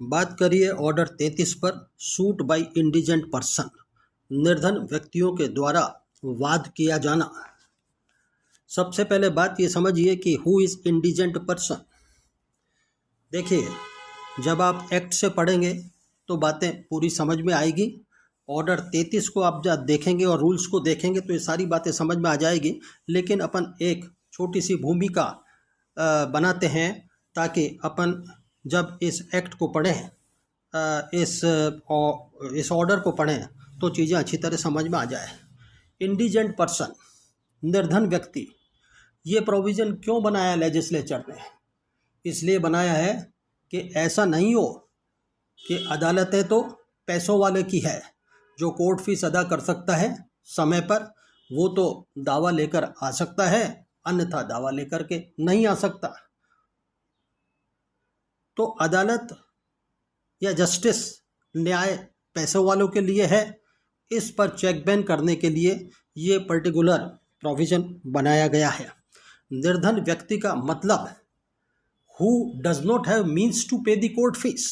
बात करिए ऑर्डर 33 पर, सूट बाय इंडिजेंट पर्सन, निर्धन व्यक्तियों के द्वारा वाद किया जाना। सबसे पहले बात ये समझिए कि हु इज इंडिजेंट पर्सन। देखिए, जब आप एक्ट से पढ़ेंगे तो बातें पूरी समझ में आएगी। ऑर्डर 33 को आप जब देखेंगे और रूल्स को देखेंगे तो ये सारी बातें समझ में आ जाएगी। लेकिन अपन एक छोटी सी भूमिका बनाते हैं ताकि अपन जब इस एक्ट को पढ़ें, इस ऑर्डर को पढ़ें तो चीज़ें अच्छी तरह समझ में आ जाए। इंडिजेंट पर्सन, निर्धन व्यक्ति, ये प्रोविज़न क्यों बनाया लेजिस्लेचर ने? इसलिए बनाया है कि ऐसा नहीं हो कि अदालतें तो पैसों वाले की है, जो कोर्ट फीस अदा कर सकता है समय पर वो तो दावा लेकर आ सकता है, अन्यथा दावा लेकर के नहीं आ सकता। तो अदालत या जस्टिस, न्याय पैसों वालों के लिए है। इस पर चेक बैन करने के लिए ये पर्टिकुलर प्रोविज़न बनाया गया है। निर्धन व्यक्ति का मतलब who does not have means to pay the court fees.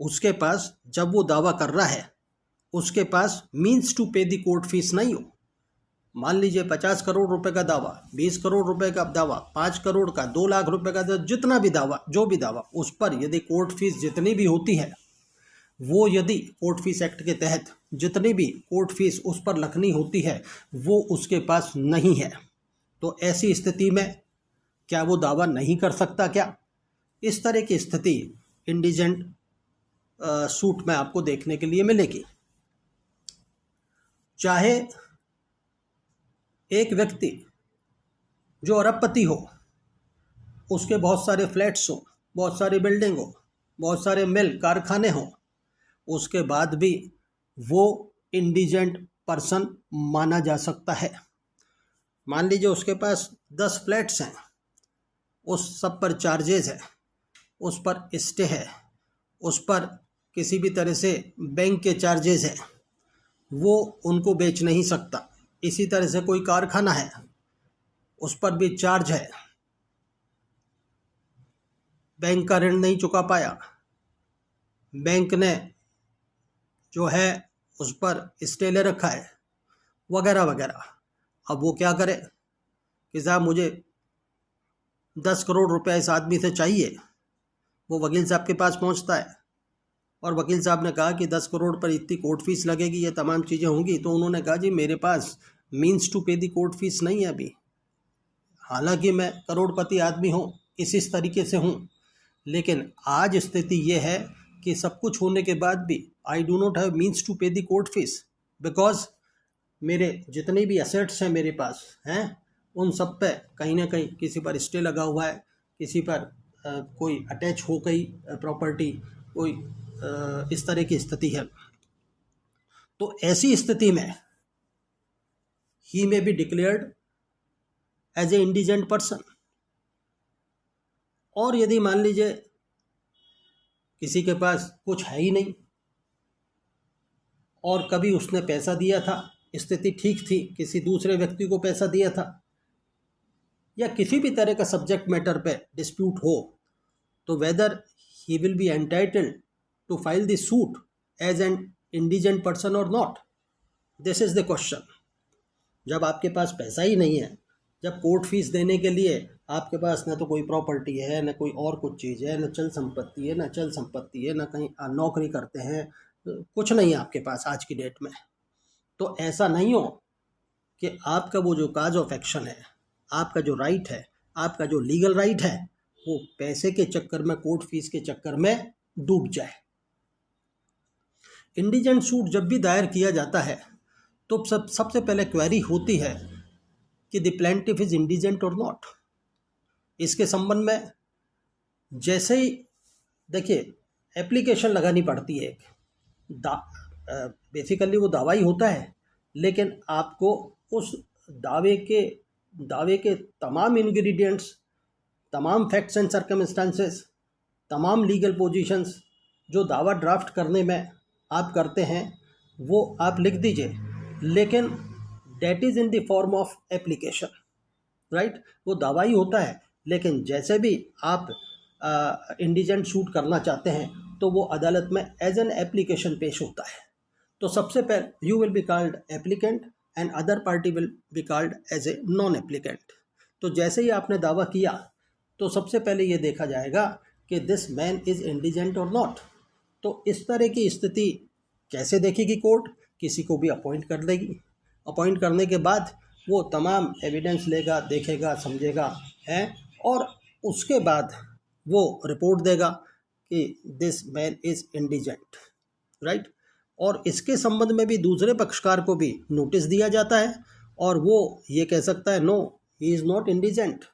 उसके पास, जब वो दावा कर रहा है, उसके पास means to pay the court fees नहीं हो। मान लीजिए 50 करोड़ रुपए का दावा, 20 करोड़ रुपए का दावा, 5 करोड़ का, 2 लाख रुपए का, जितना भी दावा, जो भी दावा, उस पर यदि कोर्ट फीस जितनी भी होती है, वो यदि कोर्ट फीस एक्ट के तहत जितनी भी कोर्ट फीस उस पर लगनी होती है वो उसके पास नहीं है, तो ऐसी स्थिति में क्या वो दावा नहीं कर सकता क्या? इस तरह की स्थिति इंडिजेंट सूट में आपको देखने के लिए मिलेगी। चाहे एक व्यक्ति जो अरबपति हो, उसके बहुत सारे फ्लैट्स हो, बहुत सारी बिल्डिंग हो, बहुत सारे मिल कारखाने हों, उसके बाद भी वो इंडिजेंट पर्सन माना जा सकता है। मान लीजिए उसके पास 10 फ्लैट्स हैं, उस सब पर चार्जेस है, उस पर स्टे है, उस पर किसी भी तरह से बैंक के चार्जेस हैं, वो उनको बेच नहीं सकता। इसी तरह से कोई कारखाना है, उस पर भी चार्ज है, बैंक का ऋण नहीं चुका पाया, बैंक ने जो है उस पर स्टे ले रखा है, वगैरह वगैरह। अब वो क्या करे कि साहब मुझे 10 करोड़ रुपया इस आदमी से चाहिए। वो वकील साहब के पास पहुंचता है और वकील साहब ने कहा कि 10 करोड़ पर इतनी कोर्ट फीस लगेगी, ये तमाम चीज़ें होंगी। तो उन्होंने कहा जी मेरे पास means to pay the court fees नहीं है अभी, हालांकि मैं करोड़पति आदमी हूँ, इस तरीके से हूँ, लेकिन आज स्थिति ये है कि सब कुछ होने के बाद भी I do not have means to pay the court fees, because मेरे जितने भी एसेट्स हैं मेरे पास हैं, उन सब पे कहीं ना कहीं किसी पर स्टे लगा हुआ है, किसी पर कोई अटैच हो गई प्रॉपर्टी, कोई इस तरह की स्थिति है। तो ऐसी स्थिति में he may be declared as a indigent person. और यदि मान लीजिए किसी के पास कुछ है ही नहीं और कभी उसने पैसा दिया था, स्थिति ठीक थी, किसी दूसरे व्यक्ति को पैसा दिया था, या किसी भी तरह का सब्जेक्ट मैटर पे डिस्प्यूट हो, तो whether he will be entitled to file the suit as an indigent person और not, this is the question. जब आपके पास पैसा ही नहीं है, जब कोर्ट फीस देने के लिए आपके पास न तो कोई प्रॉपर्टी है, न कोई और कुछ चीज़ है, न चल संपत्ति है, न चल संपत्ति है, न कहीं नौकरी करते हैं, कुछ नहीं है आपके पास आज की डेट में, तो ऐसा नहीं हो कि आपका वो जो काज ऑफ एक्शन है, आपका जो राइट है, आपका जो लीगल राइट है, वो पैसे के चक्कर में, कोर्ट फीस के चक्कर में डूब जाए। इंडिजेंट सूट जब भी दायर किया जाता है तो सबसे पहले क्वेरी होती है कि द प्लेंटिफ इज इंडिजेंट और नॉट। इसके संबंध में जैसे ही देखिए एप्लीकेशन लगानी पड़ती है, बेसिकली वो दावा ही होता है, लेकिन आपको उस दावे के तमाम इंग्रेडिएंट्स, तमाम फैक्ट्स एंड सर्कमस्टांसेस, तमाम लीगल पोजीशंस जो दावा ड्राफ्ट करने में आप करते हैं वो आप लिख दीजिए, लेकिन that is in the form of application, right. वो दावा ही होता है, लेकिन जैसे भी आप इंडिजेंट सूट करना चाहते हैं तो वो अदालत में एज एन एप्लीकेशन पेश होता है। तो सबसे पहले you will be called applicant and other party will be called as a non applicant. तो जैसे ही आपने दावा किया तो सबसे पहले ये देखा जाएगा कि दिस मैन इज़ इंडिजेंट और नॉट। तो इस तरह की स्थिति कैसे देखेगी कोर्ट? किसी को भी अपॉइंट कर देगी। अपॉइंट करने के बाद वो तमाम एविडेंस लेगा, देखेगा, समझेगा है, और उसके बाद वो रिपोर्ट देगा कि this man is indigent, right. और इसके संबंध में भी दूसरे पक्षकार को भी नोटिस दिया जाता है और वो ये कह सकता है no he is not indigent.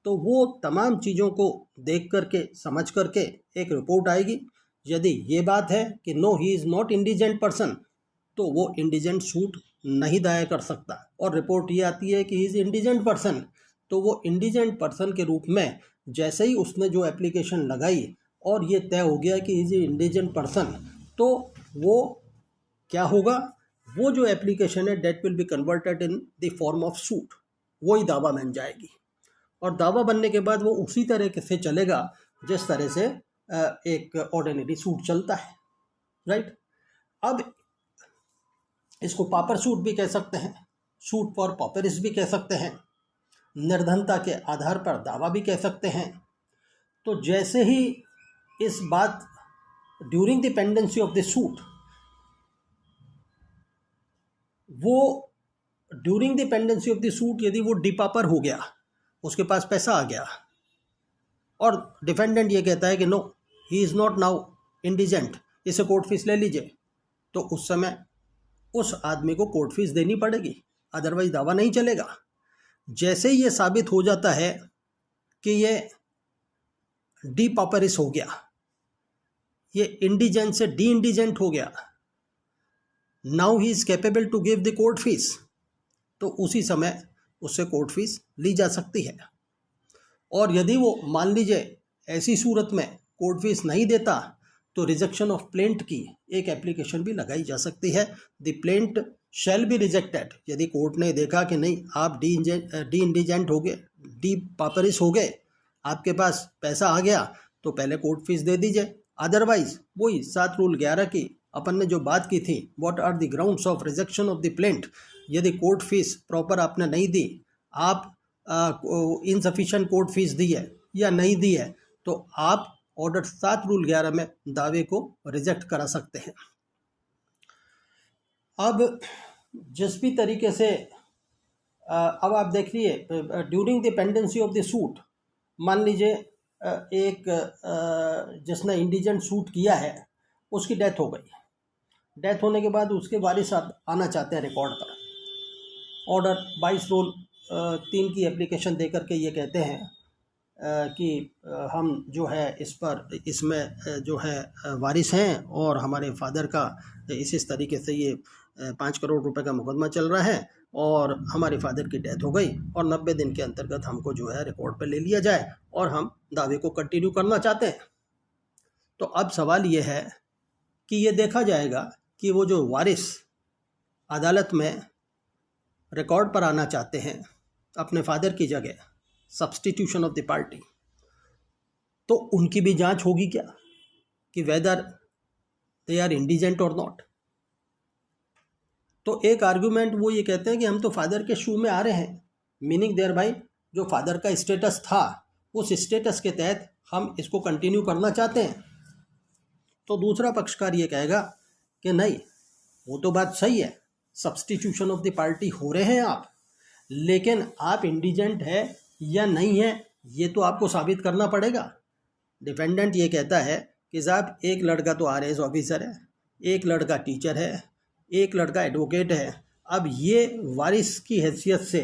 तो वो तमाम चीज़ों को देख करके, समझ करके एक रिपोर्ट आएगी। यदि ये बात है कि no he is not indigent person, तो वो इंडिजेंट सूट नहीं दायर कर सकता। और रिपोर्ट ये आती है कि ही इज़ इंडिजेंट पर्सन, तो वो इंडिजेंट पर्सन के रूप में जैसे ही उसने जो एप्लीकेशन लगाई और ये तय हो गया कि इज़ इंडिजेंट पर्सन, तो वो क्या होगा, वो जो एप्लीकेशन है that will be converted in the form of suit, वही दावा बन जाएगी। और दावा बनने के बाद वो उसी तरह से चलेगा जिस तरह से एक ऑर्डिनरी सूट चलता है, राइट। अब इसको पापर सूट भी कह सकते हैं, सूट फॉर पॉपरिस भी कह सकते हैं, निर्धनता के आधार पर दावा भी कह सकते हैं। तो जैसे ही इस बात during the pendency of the suit, वो during the pendency of the suit यदि वो डिपापर हो गया, उसके पास पैसा आ गया और डिफेंडेंट ये कहता है कि no he is not now indigent, इसे कोर्ट फीस ले लीजिए, तो उस समय उस आदमी को कोर्ट फीस देनी पड़ेगी, अदरवाइज दावा नहीं चलेगा। जैसे ही ये साबित हो जाता है कि ये डीपॉपरिस हो गया, ये इंडिजेंट से डी इंडिजेंट हो गया, now he is capable to give the court fees, तो उसी समय उससे कोर्ट फीस ली जा सकती है। और यदि वो मान लीजिए ऐसी सूरत में कोर्ट फीस नहीं देता तो रिजेक्शन ऑफ प्लेंट की एक एप्लीकेशन भी लगाई जा सकती है। The plaint shall be rejected. यदि कोर्ट ने देखा कि नहीं आप डी इंडिजेंट हो गए, डी पापरिस हो गए, आपके पास पैसा आ गया, तो पहले कोर्ट फीस दे दीजिए। अदरवाइज वही 7 रूल 11 की अपन ने जो बात की थी, what are the grounds of rejection of the plaint, यदि कोर्ट फीस प्रॉपर आपने नहीं दी, आप इनसफिशिएंट कोर्ट फीस दी है या नहीं दी है, तो आप ऑर्डर 7 रूल 11 में दावे को रिजेक्ट करा सकते हैं। अब जिस भी तरीके से अब आप देखिए during the pendency of the suit, मान लीजिए एक जिसने इंडिजेंट सूट किया है उसकी डेथ हो गई। डेथ होने के बाद उसके वारिस आना चाहते हैं रिकॉर्ड पर, ऑर्डर 22 रूल 3 की एप्लीकेशन दे करके ये कहते हैं कि हम जो है इसमें जो है वारिस हैं और हमारे फादर का इस तरीके से ये 5 करोड़ रुपए का मुकदमा चल रहा है और हमारे फादर की डेथ हो गई और 90 दिन के अंतर्गत हमको जो है रिकॉर्ड पे ले लिया जाए और हम दावे को कंटिन्यू करना चाहते हैं। तो अब सवाल ये है कि ये देखा जाएगा कि वो जो वारिस अदालत में रिकॉर्ड पर आना चाहते हैं अपने फादर की जगह, सब्स्टिट्यूशन ऑफ द पार्टी, तो उनकी भी जांच होगी क्या कि वेदर दे आर इंडिजेंट और नॉट। तो एक आर्गुमेंट वो ये कहते हैं कि हम तो फादर के शू में आ रहे हैं, मीनिंग देयर भाई जो फादर का स्टेटस था उस स्टेटस के तहत हम इसको कंटिन्यू करना चाहते हैं। तो दूसरा पक्षकार ये कहेगा कि नहीं, वो तो बात सही है, सब्स्टिट्यूशन ऑफ द पार्टी हो रहे हैं आप, लेकिन आप इंडिजेंट है या नहीं है ये तो आपको साबित करना पड़ेगा। डिफेंडेंट ये कहता है कि साहब एक लड़का तो आरएएस ऑफिसर है, एक लड़का टीचर है, एक लड़का एडवोकेट है, अब ये वारिस की हैसियत से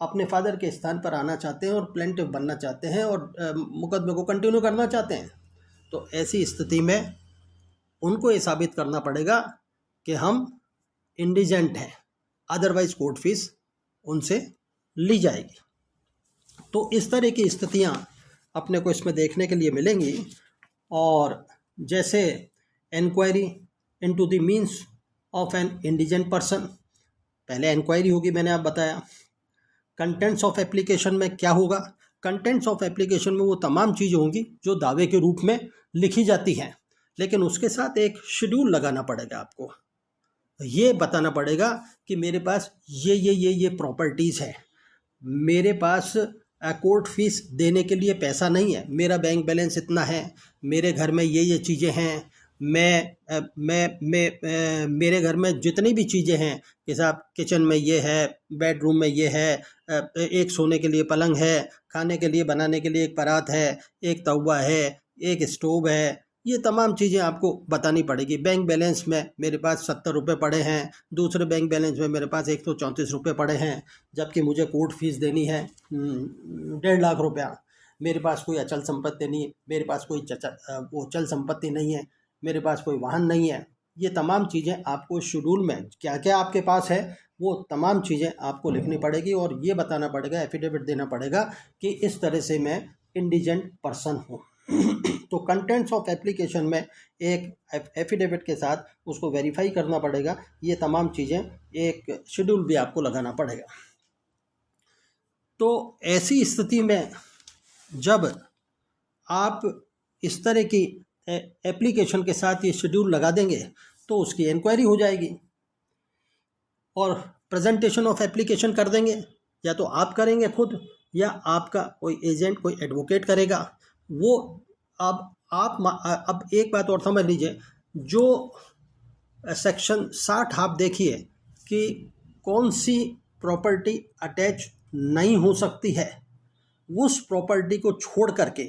अपने फादर के स्थान पर आना चाहते हैं और प्लेंटिफ बनना चाहते हैं और मुकदमे को कंटिन्यू करना चाहते हैं। तो ऐसी स्थिति में उनको ये साबित करना पड़ेगा कि हम इंडिजेंट हैं, अदरवाइज कोर्ट फीस उनसे ली जाएगी। तो इस तरह की स्थितियां अपने को इसमें देखने के लिए मिलेंगी। और जैसे inquiry into the means of an indigent person, पहले इंक्वायरी होगी, मैंने आप बताया। कंटेंट्स ऑफ एप्लीकेशन में क्या होगा, कंटेंट्स ऑफ एप्लीकेशन में वो तमाम चीज़ें होंगी जो दावे के रूप में लिखी जाती हैं, लेकिन उसके साथ एक शेड्यूल लगाना पड़ेगा आपको। ये बताना पड़ेगा कि मेरे पास ये प्रॉपर्टीज़ हैं, मेरे पास कोर्ट फीस देने के लिए पैसा नहीं है, मेरा बैंक बैलेंस इतना है, मेरे घर में ये चीज़ें हैं, मेरे घर में जितनी भी चीज़ें हैं कि साहब किचन में ये है, बेडरूम में ये है, एक सोने के लिए पलंग है, खाने के लिए बनाने के लिए एक परात है, एक तवा है, एक स्टोव है, ये तमाम चीज़ें आपको बतानी पड़ेगी। बैंक बैलेंस में मेरे पास 70 रुपये पड़े हैं, दूसरे बैंक बैलेंस में मेरे पास 134 रुपये पड़े हैं, जबकि मुझे कोर्ट फीस देनी है 1.5 लाख रुपया। मेरे पास कोई अचल संपत्ति नहीं है, मेरे पास कोई वो चल संपत्ति नहीं है, मेरे पास कोई वाहन नहीं है। ये तमाम चीज़ें आपको शेड्यूल में क्या क्या आपके पास है वो तमाम चीज़ें आपको लिखनी पड़ेगी और ये बताना पड़ेगा, एफिडेविट देना पड़ेगा कि इस तरह से मैं इंडिजेंट पर्सन हूँ। तो कंटेंट्स ऑफ एप्लीकेशन में एक एफिडेविट के साथ उसको वेरीफाई करना पड़ेगा। ये तमाम चीज़ें, एक शेड्यूल भी आपको लगाना पड़ेगा। तो ऐसी स्थिति में जब आप इस तरह की एप्लीकेशन के साथ ये शेड्यूल लगा देंगे तो उसकी इंक्वायरी हो जाएगी और प्रेजेंटेशन ऑफ एप्लीकेशन कर देंगे, या तो आप करेंगे खुद या आपका कोई एजेंट, कोई एडवोकेट करेगा वो। अब एक बात और समझ लीजिए, जो सेक्शन 60 आप देखिए कि कौन सी प्रॉपर्टी अटैच नहीं हो सकती है, उस प्रॉपर्टी को छोड़ करके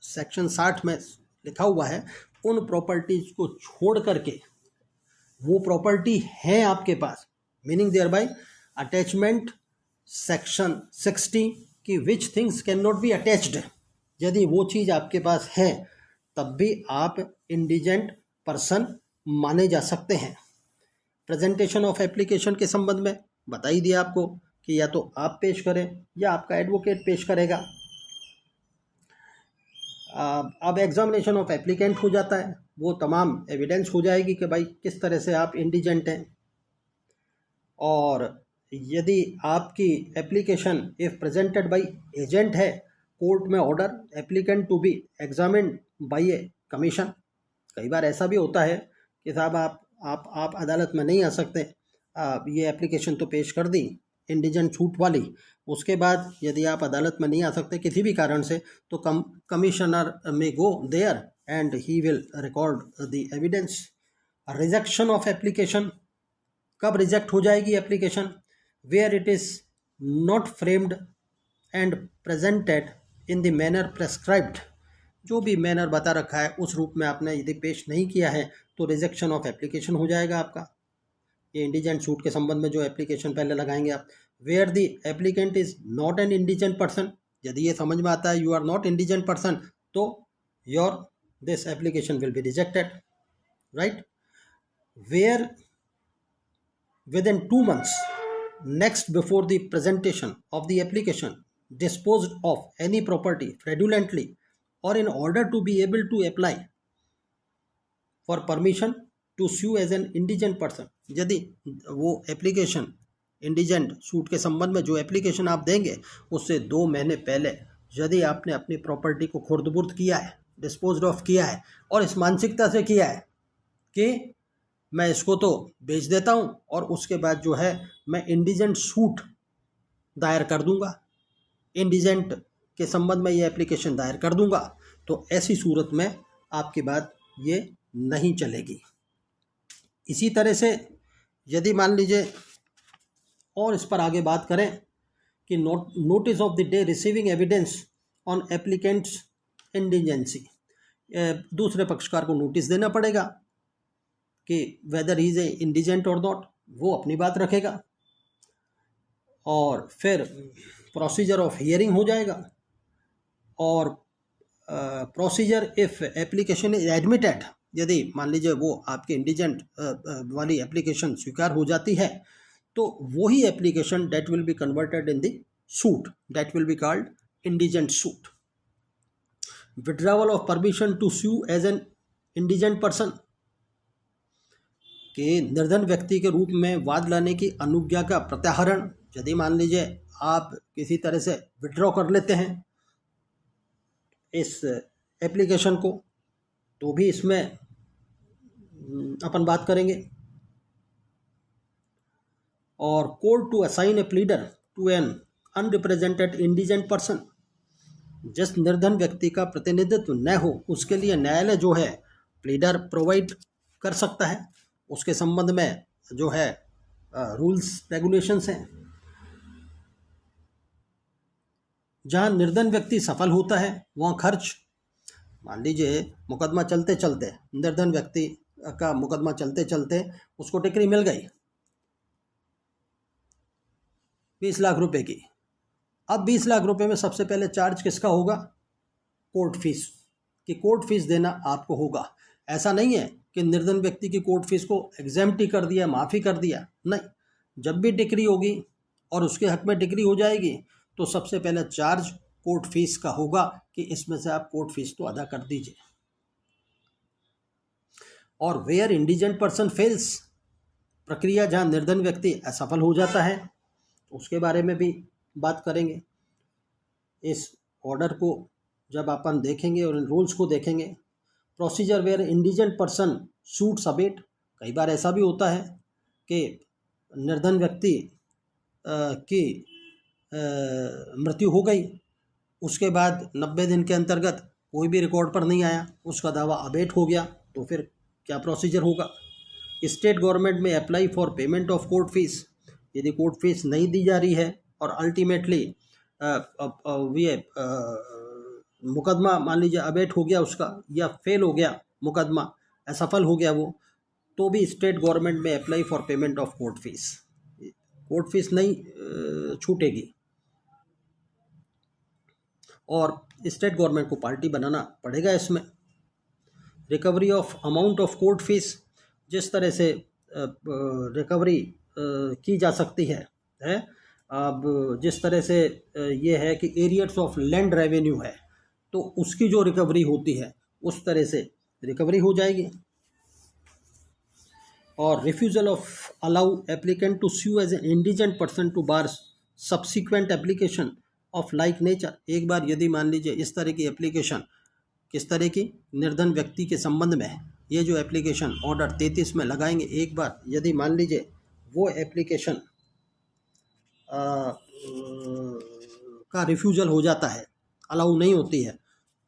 सेक्शन 60 में लिखा हुआ है उन प्रॉपर्टीज को छोड़ करके वो प्रॉपर्टी है आपके पास, meaning there by attachment section 60 की which things can not be attached. यदि वो चीज़ आपके पास है तब भी आप इंडिजेंट पर्सन माने जा सकते हैं। प्रेजेंटेशन ऑफ एप्लीकेशन के संबंध में बता ही दिया आपको कि या तो आप पेश करें या आपका एडवोकेट पेश करेगा। अब एग्जामिनेशन ऑफ एप्लीकेंट हो जाता है, वो तमाम एविडेंस हो जाएगी कि भाई किस तरह से आप इंडिजेंट हैं। और यदि आपकी application if presented by agent है, कोर्ट में order applicant to be examined by a commission. कई बार ऐसा भी होता है कि साहब आप अदालत में नहीं आ सकते, ये एप्लीकेशन तो पेश कर दी इंडिजेंट छूट वाली, उसके बाद यदि आप अदालत में नहीं आ सकते किसी भी कारण से तो कमिश्नर में go there and he will record the evidence. Rejection of application, कब रिजेक्ट हो जाएगी application? Where it is not framed and presented in the manner prescribed. जो भी मैनर बता रखा है उस रूप में आपने यदि पेश नहीं किया है तो रिजेक्शन ऑफ एप्लीकेशन हो जाएगा आपका। ये इंडिजेंट सूट के संबंध में जो एप्लीकेशन पहले लगाएंगे आप। Where the applicant is not an indigent person, यदि ये समझ में आता है you are not indigent person तो your this application will be rejected, right. Where within 2 months next before the presentation of the application disposed of any property fraudulently or in order to be able to apply for permission to sue as an indigent person। यदि वो application indigent suit के संबंध में जो application आप देंगे उससे 2 महीने पहले यदि आपने अपनी प्रॉपर्टी को खुर्द-बुर्द किया है, डिस्पोज्ड ऑफ किया है और इस मानसिकता से किया है कि मैं इसको तो बेच देता हूँ और उसके बाद जो है मैं इंडिजेंट सूट दायर कर दूंगा, इंडिजेंट के संबंध में ये एप्लीकेशन दायर कर दूंगा, तो ऐसी सूरत में आपकी बात ये नहीं चलेगी। इसी तरह से यदि मान लीजिए और इस पर आगे बात करें कि notice of the day receiving evidence on applicant's indigency, दूसरे पक्षकार को नोटिस देना पड़ेगा कि whether he is a indigent और नॉट, वो अपनी बात रखेगा। और फिर प्रोसीजर ऑफ हियरिंग हो जाएगा और procedure if application is admitted, यदि मान लीजिए वो आपके इंडिजेंट वाली एप्लीकेशन स्वीकार हो जाती है तो वही application that will be converted in the suit that will be called indigent suit. Withdrawal of permission to sue as an indigent person, के निर्धन व्यक्ति के रूप में वाद लाने की अनुज्ञा का प्रत्याहरण। यदि मान लीजिए आप किसी तरह से विड्रॉ कर लेते हैं इस एप्लीकेशन को, तो भी इसमें अपन बात करेंगे। और court to assign a pleader to an unrepresented indigent person, जिस निर्धन व्यक्ति का प्रतिनिधित्व न हो उसके लिए न्यायालय जो है प्लीडर प्रोवाइड कर सकता है। उसके संबंध में जो है रूल्स रेगुलेशंस हैं। जहाँ निर्धन व्यक्ति सफल होता है वहाँ खर्च, मान लीजिए मुकदमा चलते चलते निर्धन व्यक्ति का मुकदमा चलते चलते उसको डिक्री मिल गई 20 लाख रुपए की। अब 20 लाख रुपए में सबसे पहले चार्ज किसका होगा? कोर्ट फीस कि कोर्ट फीस देना आपको होगा। ऐसा नहीं है कि निर्धन व्यक्ति की कोर्ट फीस को एग्जेम्प्ट ही कर दिया, माफ़ी कर दिया, नहीं। जब भी डिक्री होगी और उसके हक में डिक्री हो जाएगी तो सबसे पहले चार्ज कोर्ट फीस का होगा कि इसमें से आप कोर्ट फीस तो अदा कर दीजिए। और वेयर इंडिजेंट पर्सन फेल्स, प्रक्रिया जहाँ निर्धन व्यक्ति असफल हो जाता है, उसके बारे में भी बात करेंगे। इस ऑर्डर को जब अपन देखेंगे और इन रूल्स को देखेंगे, procedure where indigent person suits abate, कई बार ऐसा भी होता है कि निर्धन व्यक्ति की मृत्यु हो गई, उसके बाद 90 दिन के अंतर्गत कोई भी रिकॉर्ड पर नहीं आया, उसका दावा अबेट हो गया, तो फिर क्या प्रोसीजर होगा? स्टेट गवर्नमेंट में apply for payment of court fees, यदि कोर्ट फीस नहीं दी जा रही है और अल्टीमेटली ये मुकदमा मान लीजिए अबेट हो गया उसका, या फेल हो गया मुकदमा, असफल हो गया वो, तो भी स्टेट गवर्नमेंट में apply for payment of court fees, court fees नहीं छूटेगी। और स्टेट गवर्नमेंट को पार्टी बनाना पड़ेगा इसमें। Recovery of amount of court fees, जिस तरह से रिकवरी की जा सकती है अब जिस तरह से ये है कि एरियर्स ऑफ लैंड रेवेन्यू है, तो उसकी जो रिकवरी होती है उस तरह से रिकवरी हो जाएगी। और refusal of allow applicant to sue as an indigent person to bar subsequent application of like nature, एक बार यदि मान लीजिए इस तरह की एप्लीकेशन, किस तरह की, निर्धन व्यक्ति के संबंध में ये जो एप्लीकेशन ऑर्डर 33 में लगाएंगे, एक बार यदि मान लीजिए वो एप्लीकेशन का रिफ्यूजल हो जाता है, अलाउ नहीं होती है,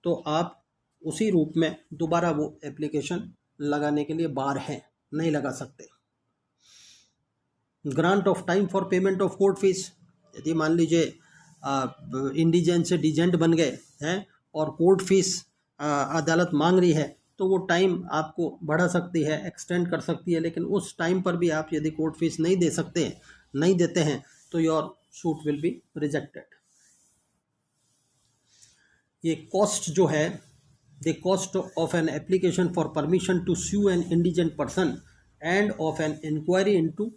तो आप उसी रूप में दोबारा वो एप्लीकेशन लगाने के लिए बार हैं, नहीं लगा सकते। Grant of time for payment of court fees, यदि मान लीजिए इंडिजेंट से डिजेंट बन गए हैं और कोर्ट फीस अदालत मांग रही है, तो वो टाइम आपको बढ़ा सकती है, एक्सटेंड कर सकती है, लेकिन उस टाइम पर भी आप यदि कोर्ट फीस नहीं दे सकते, नहीं देते हैं, तो your suit will be rejected. ये कॉस्ट जो है, the cost of an application for permission to sue an indigent person and of an inquiry into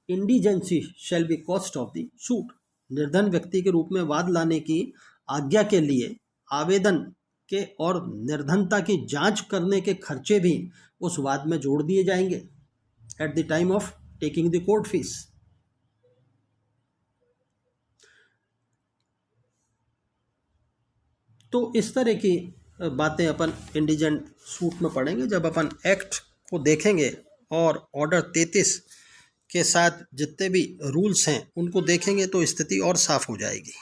indigency shall be cost of the suit, निर्धन व्यक्ति के रूप में वाद लाने की आज्ञा के लिए आवेदन के और निर्धनता की जांच करने के खर्चे भी उस वाद में जोड़ दिए जाएंगे at the time of taking the court fees. तो इस तरह की बातें अपन इंडिजेंट सूट में पढ़ेंगे जब अपन एक्ट को देखेंगे और ऑर्डर 33 के साथ जितने भी रूल्स हैं उनको देखेंगे, तो स्थिति और साफ हो जाएगी।